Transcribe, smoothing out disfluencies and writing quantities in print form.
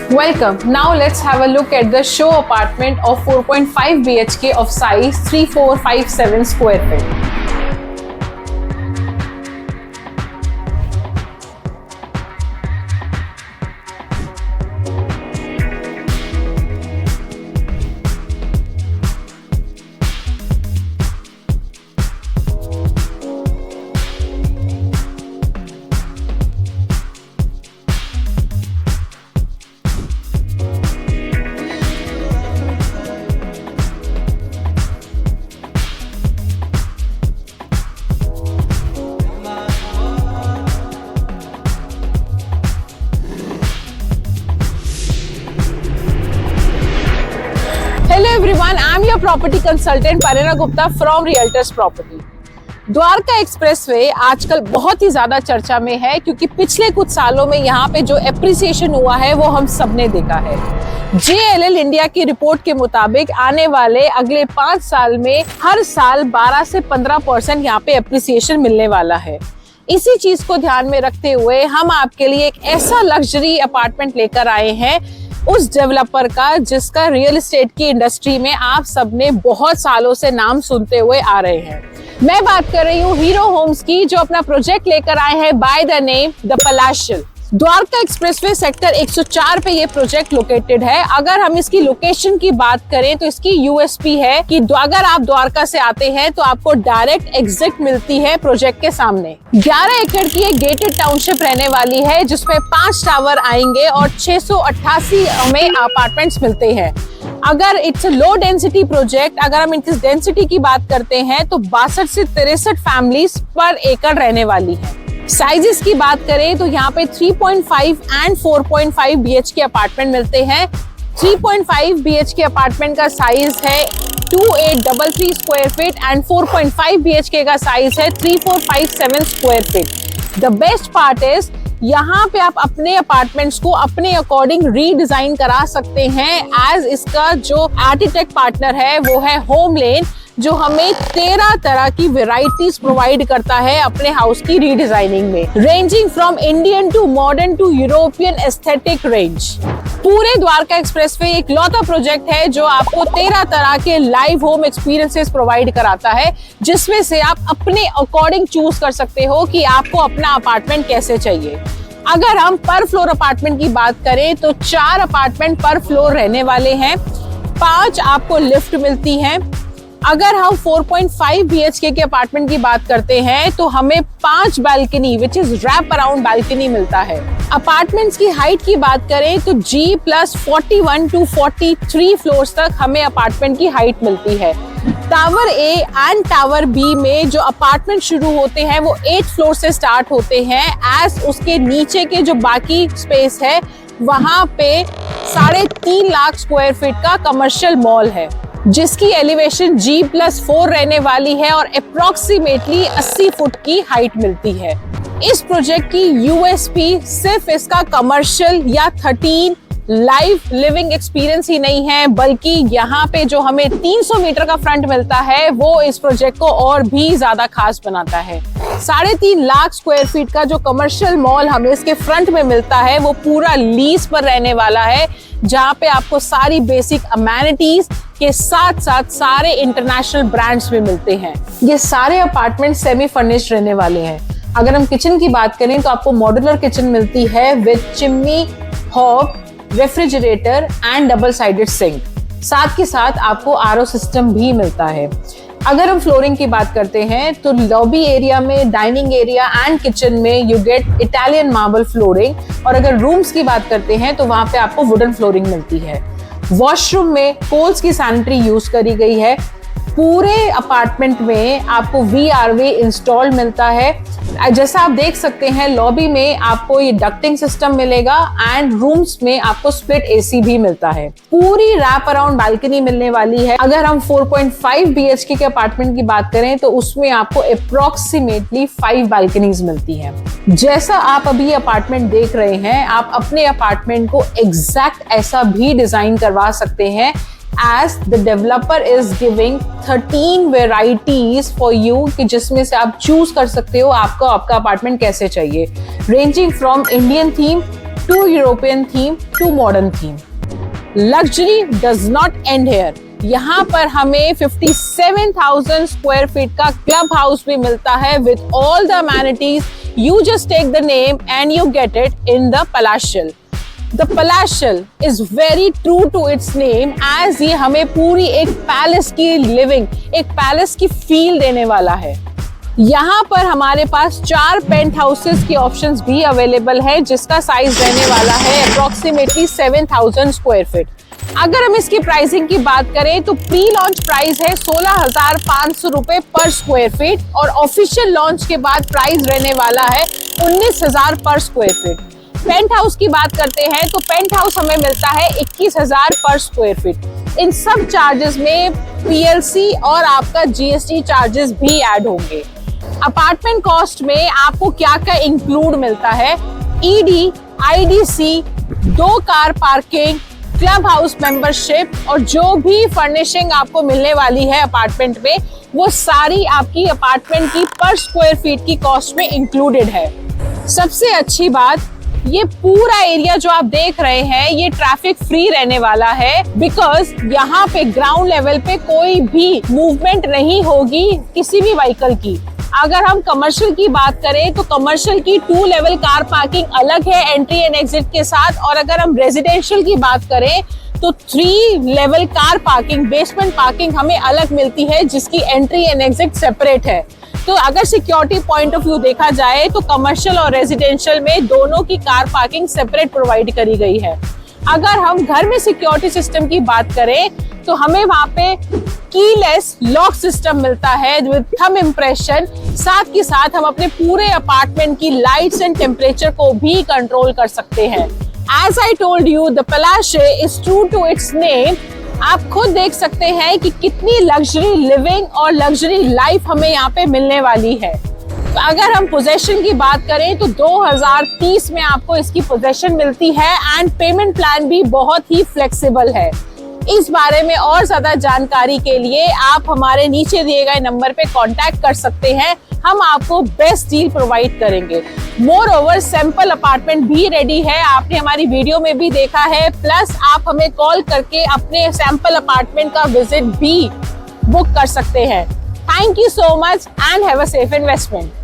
Welcome. Now let's have a look at the show apartment of 4.5 BHK of size 3457 square feet. Hello everyone, I am your property consultant Parina Gupta from Realtors Property. Dwarka expressway आजकल बहुत ही ज्यादा चर्चा में है क्योंकि पिछले कुछ सालों में यहाँ पे जो एप्रिसिएशन हुआ है वो हम सबने देखा है। JLL इंडिया की रिपोर्ट के मुताबिक आने वाले अगले 5 साल में हर साल 12 से 15% यहाँ पे एप्रिसिएशन मिलने वाला है। इसी चीज को ध्यान में रखते हुए हम आपके लिए एक ऐसा लग्जरी अपार्टमेंट लेकर आए हैं उस डेवलपर का जिसका रियल एस्टेट की इंडस्ट्री में आप सबने बहुत सालों से नाम सुनते हुए आ रहे हैं। मैं बात कर रही हूँ हीरो होम्स की, जो अपना प्रोजेक्ट लेकर आए हैं by the name the palatial. Dwarka expressway sector 104 पे ये प्रोजेक्ट लोकेटेड है। अगर हम इसकी लोकेशन की बात करें तो इसकी यूएसपी है कि अगर आप द्वारका से आते हैं तो आपको डायरेक्ट एग्जिट मिलती है प्रोजेक्ट के सामने। 11 एकड़ की एक गेटेड टाउनशिप रहने वाली है जिसमें 5 टावर आएंगे और 688 में अपार्टमेंट्स मिलते हैं। अगर इट्स लो डेंसिटी प्रोजेक्ट, अगर हम इनकी डेंसिटी की बात करते हैं तो 62 से 63 फैमिलीज पर एकड़ रहने वाली है। साइजेस की बात करें तो यहाँ पे 3.5 एंड 4.5 BHK अपार्टमेंट मिलते हैं। 3.5 BHK अपार्टमेंट का साइज है 2833 स्क्वायर फीट एंड 4.5 BHK का साइज है 3457 square feet. The best part is यहाँ पे आप अपने अपार्टमेंट्स को अपने अकॉर्डिंग रीडिजाइन करा सकते हैं। एज इसका जो आर्किटेक्ट पार्टनर है वो है होमलेन, जो हमें 13 तरह की वेराइटीज प्रोवाइड करता है अपने हाउस की रीडिजाइनिंग में, ranging from Indian to modern to European aesthetic range. पूरे द्वारका एक्सप्रेसवे एक लौता प्रोजेक्ट है जो आपको 13 तरह के लाइव होम एक्सपीरियंसेस प्रोवाइड कराता है, जिसमें से आप अपने अकॉर्डिंग चूज कर सकते हो कि आपको अपना अपार्टमेंट कैसे चाहिए। अगर हम पर फ्लोर अपार्टमेंट की बात करें तो 4 अपार्टमेंट पर फ्लोर रहने वाले हैं, 5 आपको लिफ्ट मिलती है। अगर हम 4.5 BHK के अपार्टमेंट की बात करते हैं तो हमें 5 balcony which is wrap around balcony मिलता है। अपार्टमेंट्स की हाइट की बात करें तो G+41 टू 43 फ्लोर्स तक हमें अपार्टमेंट की हाइट मिलती है। Tower A and tower B में जो अपार्टमेंट शुरू होते हैं वो 8 फ्लोर से स्टार्ट होते हैं। एज उसके नीचे के जो बाकी स्पेस है वहां पे 3.5 लाख स्क्वायर फीट का कमर्शियल मॉल है जिसकी एलिवेशन G+4 रहने वाली है और अप्रोक्सीमेटली 80 फुट की हाइट मिलती है। इस प्रोजेक्ट की यूएसपी सिर्फ इसका कमर्शियल या 13 लाइव लिविंग एक्सपीरियंस ही नहीं है, बल्कि यहाँ पे जो हमें 300 मीटर का फ्रंट मिलता है वो इस प्रोजेक्ट को और भी ज्यादा खास बनाता है। 3.5 लाख स्क्वायर फीट का जो कमर्शियल मॉल हमें इसके फ्रंट में मिलता है वो पूरा लीज पर रहने वाला है, जहाँ पे आपको सारी बेसिक अमेनिटीज के साथ साथ सारे इंटरनेशनल ब्रांड्स भी मिलते हैं। ये सारे अपार्टमेंट सेमी फर्निश्ड रहने वाले हैं। अगर हम किचन की बात करें तो आपको मॉड्यूलर किचन मिलती है with chimney, hob, refrigerator and double sided sink. साथ के साथ आपको आरओ सिस्टम भी मिलता है। अगर हम फ्लोरिंग की बात करते हैं तो लॉबी एरिया में, डाइनिंग एरिया एंड किचन में you get Italian marble flooring, और अगर रूम्स की बात करते हैं तो वहां पे आपको वुडन फ्लोरिंग मिलती है। वॉशरूम में कोल्स की सैनिटरी यूज करी गई है। पूरे अपार्टमेंट में आपको VRV इंस्टॉल मिलता है। जैसा आप देख सकते हैं लॉबी में आपको ये डक्टिंग सिस्टम मिलेगा एंड रूम्स में आपको स्प्लिट AC भी मिलता है। पूरी रैप अराउंड बालकनी मिलने वाली है। अगर हम 4.5 BHK के अपार्टमेंट की बात करें तो उसमें आपको अप्रोक्सीमेटली 5 बालकनीज मिलती है। जैसा आप अभी अपार्टमेंट देख रहे हैं, आप अपने अपार्टमेंट को एग्जैक्ट ऐसा भी डिजाइन करवा सकते हैं as the developer is giving 13 varieties for you कि जिसमें से आप चूज कर सकते हो आपको आपका अपार्टमेंट कैसे चाहिए, ranging from Indian theme to European theme to modern theme. Luxury does not end here. यहाँ पर हमें 57,000 स्क्वायर फीट का क्लब हाउस भी मिलता है with all the amenities. You just take the name and you get it in the Palatial. The Palatial is very true to its name as ये हमें पूरी एक पैलेस की लिविंग, एक पैलेस की फील देने वाला है। यहाँ पर हमारे पास 4 पेंट हाउसेस की ऑप्शंस भी अवेलेबल है जिसका साइज रहने वाला है अप्रोक्सीमेटली 7,000 स्क्वायर फीट। अगर हम इसकी प्राइसिंग की बात करें तो प्री लॉन्च प्राइस है 16,500 रुपए पर स्क्वायर फीट और ऑफिशियल लॉन्च के बाद प्राइस रहने वाला है 19,000 पर स्क्वायर फीट। पेंट हाउस की बात करते हैं तो पेंट हाउस हमें मिलता है 21,000 पर स्क्वायर फीट। इन सब चार्जेस में पीएलसी और आपका जीएसटी चार्जेस भी ऐड होंगे। अपार्टमेंट कॉस्ट में आपको क्या क्या इंक्लूड मिलता है? ED, IDC, 2 car parking, club house membership और जो भी फर्निशिंग आपको मिलने वाली है अपार्टमेंट में वो सारी आपकी अपार्टमेंट की पर स्क्वायर फीट की कॉस्ट में इंक्लूडेड है। सबसे अच्छी बात, ये पूरा एरिया जो आप देख रहे हैं ये ट्रैफिक फ्री रहने वाला है बिकॉज यहाँ पे ग्राउंड लेवल पे कोई भी मूवमेंट नहीं होगी किसी भी व्हीकल की। अगर हम कमर्शियल की बात करें तो कमर्शियल की 2 लेवल कार पार्किंग अलग है एंट्री एंड एग्जिट के साथ, और अगर हम रेजिडेंशियल की बात करें तो 3 level car parking, basement parking हमें अलग मिलती है जिसकी एंट्री एंड एग्जिट सेपरेट है। तो अगर सिक्योरिटी पॉइंट ऑफ व्यू देखा जाए तो कमर्शियल और रेजिडेंशियल में दोनों की कार पार्किंग सेपरेट प्रोवाइड करी गई है। अगर हम घर में सिक्योरिटी सिस्टम की बात करें तो हमें वहां पे कीलेस लॉक सिस्टम मिलता है विद थंब इम्प्रेशन। साथ के साथ हम अपने पूरे अपार्टमेंट की लाइट्स एंड टेम्परेचर को भी कंट्रोल कर सकते हैं। As I told you, the Palace is true to its name. आप खुद देख सकते हैं कि कितनी लग्जरी लिविंग और लग्जरी लाइफ हमें यहाँ पे मिलने वाली है। तो अगर हम पोजेशन की बात करें तो 2030 में आपको इसकी पोजेशन मिलती है एंड पेमेंट प्लान भी बहुत ही फ्लेक्सिबल है। इस बारे में और ज्यादा जानकारी के लिए आप हमारे नीचे दिए गए नंबर पे कांटेक्ट कर सकते हैं, हम आपको बेस्ट डील प्रोवाइड करेंगे। मोर ओवर सैंपल अपार्टमेंट भी रेडी है, आपने हमारी वीडियो में भी देखा है, प्लस आप हमें कॉल करके अपने सैंपल अपार्टमेंट का विजिट भी बुक कर सकते हैं। Thank you so much and have a safe investment.